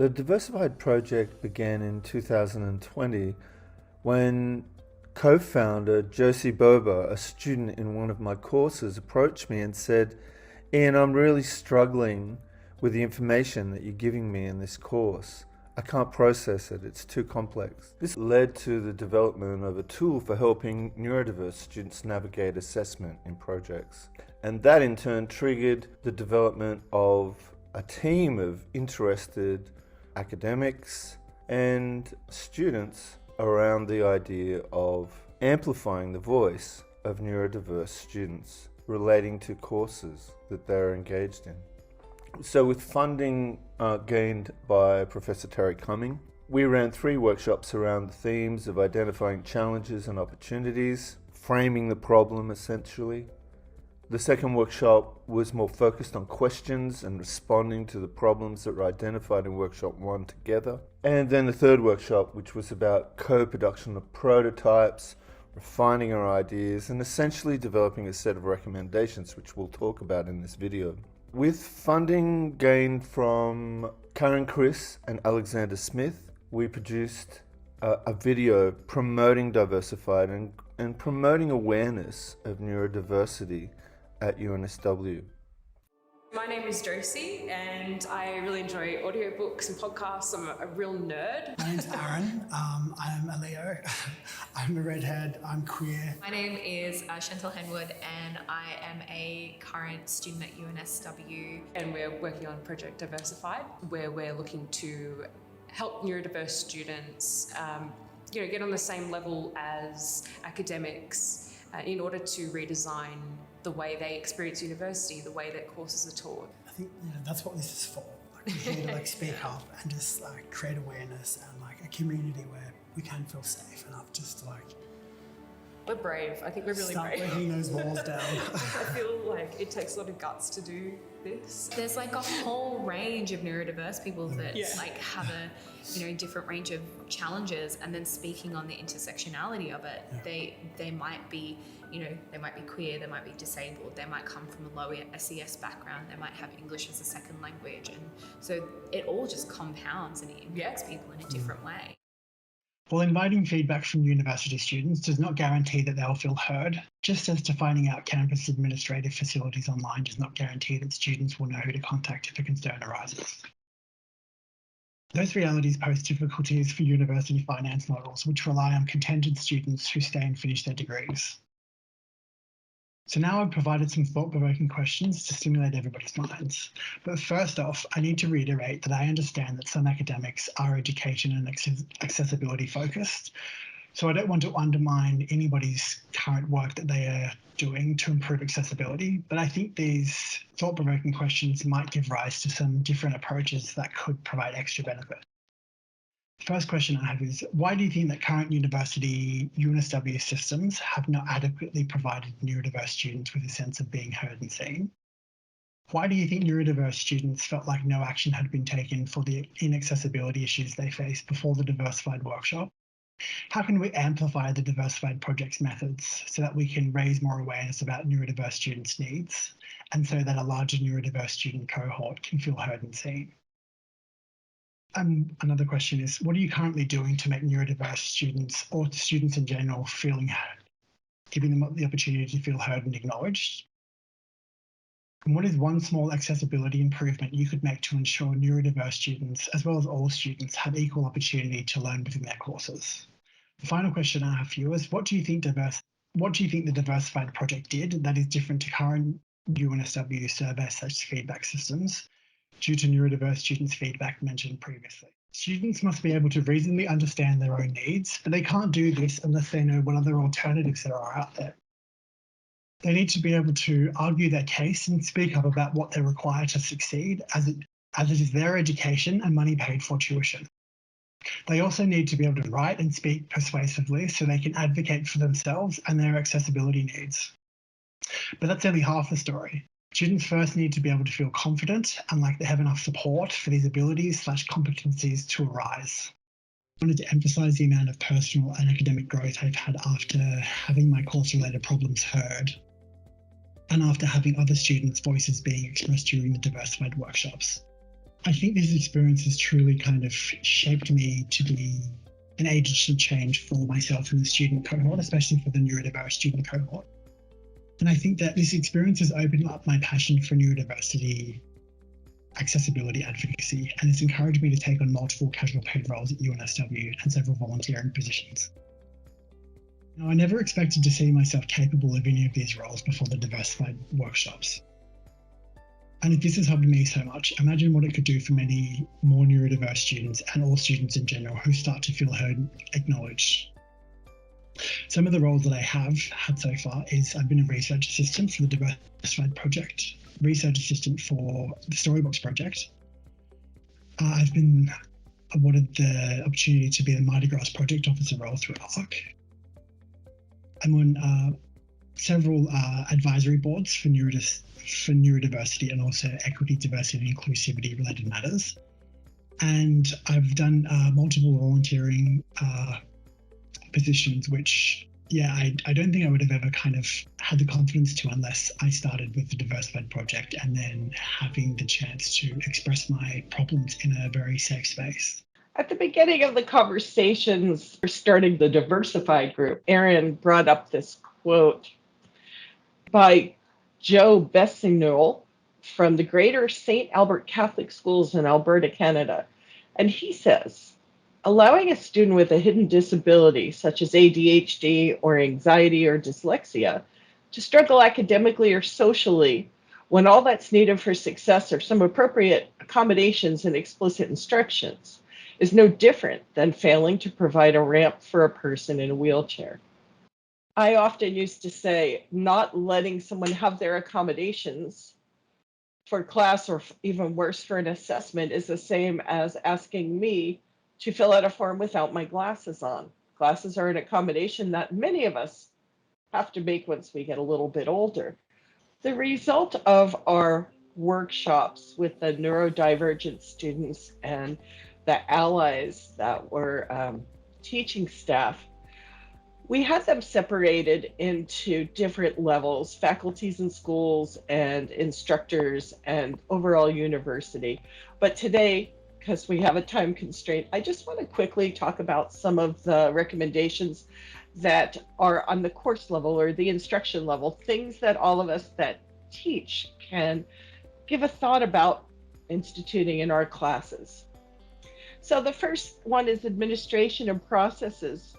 The Diversified project began in 2020 when co-founder Josie Boba, a student in one of my courses, approached me and said, "Ian, I'm really struggling with the information that you're giving me in this course. I can't process it, it's too complex." This led to the development of a tool for helping neurodiverse students navigate assessment in projects. And that in turn triggered the development of a team of interested academics and students around the idea of amplifying the voice of neurodiverse students relating to courses that they're engaged in. So with funding gained by Professor Terry Cumming, we ran 3 workshops around the themes of identifying challenges and opportunities, framing the problem essentially. The second workshop was more focused on questions and responding to the problems that were identified in workshop 1 together. And then the third workshop, which was about co-production of prototypes, refining our ideas, and essentially developing a set of recommendations, which we'll talk about in this video. With funding gained from Karen Chris and Alexander Smith, we produced a video promoting Diversified and promoting awareness of neurodiversity at UNSW. My name is Josie and I really enjoy audiobooks and podcasts. I'm a real nerd. My name's Aaron. I'm a Leo. I'm a redhead. I'm queer. My name is Chantal Henwood and I am a current student at UNSW. And we're working on Project Diversified, where we're looking to help neurodiverse students get on the same level as academics in order to redesign the way they experience university, the way that courses are taught. I think that's what this is for. We're here to speak up and just create awareness and a community where we can feel safe enough just to we're brave. I think we're really start brave. breaking those walls down. I feel like it takes a lot of guts to do this. There's a whole range of neurodiverse people that have a different range of challenges, and then speaking on the intersectionality of it, they might be they might be queer, they might be disabled, they might come from a low SES background, they might have English as a second language, and so it all just compounds and it impacts people in a different way. While inviting feedback from university students does not guarantee that they'll feel heard, just as defining out campus administrative facilities online does not guarantee that students will know who to contact if a concern arises. Those realities pose difficulties for university finance models, which rely on contingent students who stay and finish their degrees. So now I've provided some thought-provoking questions to stimulate everybody's minds. But first off, I need to reiterate that I understand that some academics are education and accessibility focused. So I don't want to undermine anybody's current work that they are doing to improve accessibility, but I think these thought-provoking questions might give rise to some different approaches that could provide extra benefit. First question I have is, why do you think that current university UNSW systems have not adequately provided neurodiverse students with a sense of being heard and seen? Why do you think neurodiverse students felt like no action had been taken for the inaccessibility issues they faced before the Diversified workshop? How can we amplify the Diversified project's methods so that we can raise more awareness about neurodiverse students' needs, and so that a larger neurodiverse student cohort can feel heard and seen? Another question is, what are you currently doing to make neurodiverse students, or students in general, giving them the opportunity to feel heard and acknowledged? And what is one small accessibility improvement you could make to ensure neurodiverse students, as well as all students, have equal opportunity to learn within their courses? The final question I have for you is, what do you think the Diversified project did that is different to current UNSW survey/feedback systems due to neurodiverse students' feedback mentioned previously? Students must be able to reasonably understand their own needs, but they can't do this unless they know what other alternatives there are out there. They need to be able to argue their case and speak up about what they require to succeed, as it is their education and money paid for tuition. They also need to be able to write and speak persuasively so they can advocate for themselves and their accessibility needs. But that's only half the story. Students first need to be able to feel confident and like they have enough support for these abilities/competencies to arise. I wanted to emphasise the amount of personal and academic growth I've had after having my course-related problems heard, and after having other students' voices being expressed during the Diversified workshops. I think this experience has truly kind of shaped me to be an agent of change for myself and the student cohort, especially for the neurodiverse student cohort. And I think that this experience has opened up my passion for neurodiversity accessibility advocacy, and it's encouraged me to take on multiple casual paid roles at UNSW and several volunteering positions. Now, I never expected to see myself capable of any of these roles before the Diversified workshops. And if this has helped me so much, imagine what it could do for many more neurodiverse students and all students in general who start to feel heard, acknowledged. Some of the roles that I have had so far is I've been a research assistant for the Diversified project, research assistant for the Storybooks project. I've been awarded the opportunity to be the Mardi Gras project officer role through ARC. I'm on several advisory boards for neurodiversity and also equity, diversity, and inclusivity related matters. And I've done multiple volunteering positions, which, I don't think I would have ever kind of had the confidence to unless I started with the Diversified project and then having the chance to express my problems in a very safe space. At the beginning of the conversations for starting the Diversified group, Erin brought up this quote by Joe Bessignol from the Greater St. Albert Catholic Schools in Alberta, Canada. And he says, allowing a student with a hidden disability, such as ADHD or anxiety or dyslexia, to struggle academically or socially when all that's needed for success are some appropriate accommodations and explicit instructions is no different than failing to provide a ramp for a person in a wheelchair. I often used to say, not letting someone have their accommodations for class or even worse for an assessment is the same as asking me to fill out a form without my glasses on. Glasses are an accommodation that many of us have to make once we get a little bit older. The result of our workshops with the neurodivergent students and the allies that were teaching staff, we had them separated into different levels, faculties in schools and instructors and overall university. But today, because we have a time constraint, I just want to quickly talk about some of the recommendations that are on the course level or the instruction level, things that all of us that teach can give a thought about instituting in our classes. So the first one is administration and processes.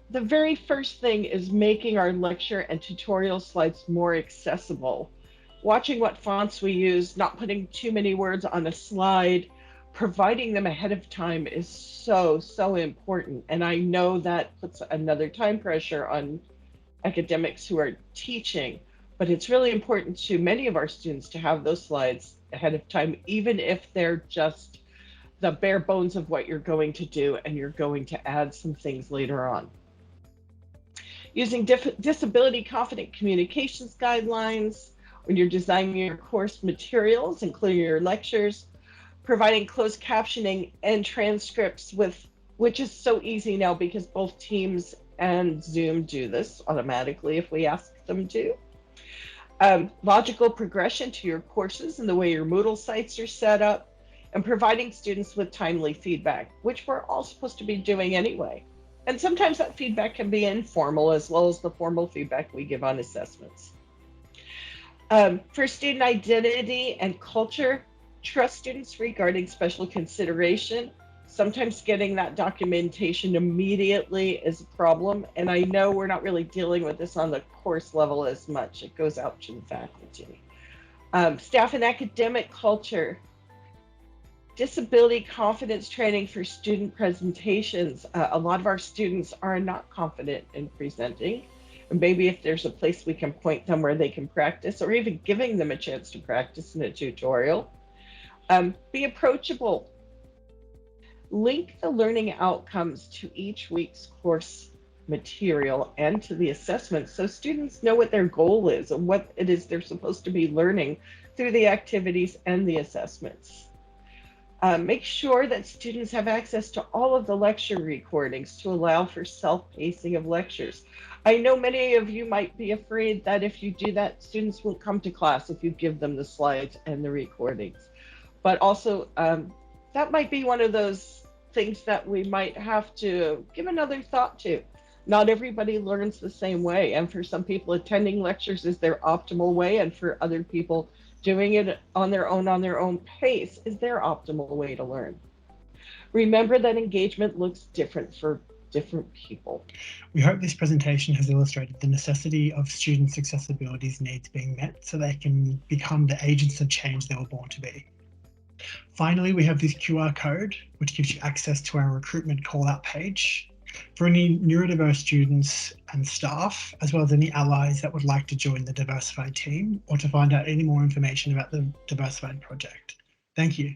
The very first thing is making our lecture and tutorial slides more accessible. Watching what fonts we use, not putting too many words on a slide, providing them ahead of time is so important. And I know that puts another time pressure on academics who are teaching, but it's really important to many of our students to have those slides ahead of time, even if they're just the bare bones of what you're going to do and you're going to add some things later on. Using disability confident communications guidelines when you're designing your course materials, including your lectures, providing closed captioning and transcripts which is so easy now because both Teams and Zoom do this automatically if we ask them to. Logical progression to your courses and the way your Moodle sites are set up, and providing students with timely feedback, which we're all supposed to be doing anyway. And sometimes that feedback can be informal as well as the formal feedback we give on assessments. For student identity and culture, trust students regarding special consideration. Sometimes getting that documentation immediately is a problem. And I know we're not really dealing with this on the course level as much. It goes out to the faculty. Staff and academic culture. Disability confidence training for student presentations. A lot of our students are not confident in presenting. And maybe if there's a place we can point them where they can practice, or even giving them a chance to practice in a tutorial. Be approachable. Link the learning outcomes to each week's course material and to the assessment so students know what their goal is and what it is they're supposed to be learning through the activities and the assessments. Make sure that students have access to all of the lecture recordings to allow for self-pacing of lectures. I know many of you might be afraid that if you do that, students won't come to class if you give them the slides and the recordings. But also, that might be one of those things that we might have to give another thought to. Not everybody learns the same way, and for some people, attending lectures is their optimal way, and for other people, doing it on their own pace is their optimal way to learn. Remember that engagement looks different for different people. We hope this presentation has illustrated the necessity of students' accessibility needs being met so they can become the agents of change they were born to be. Finally, we have this QR code, which gives you access to our recruitment call-out page for any neurodiverse students and staff, as well as any allies that would like to join the Diversified team or to find out any more information about the Diversified project. Thank you.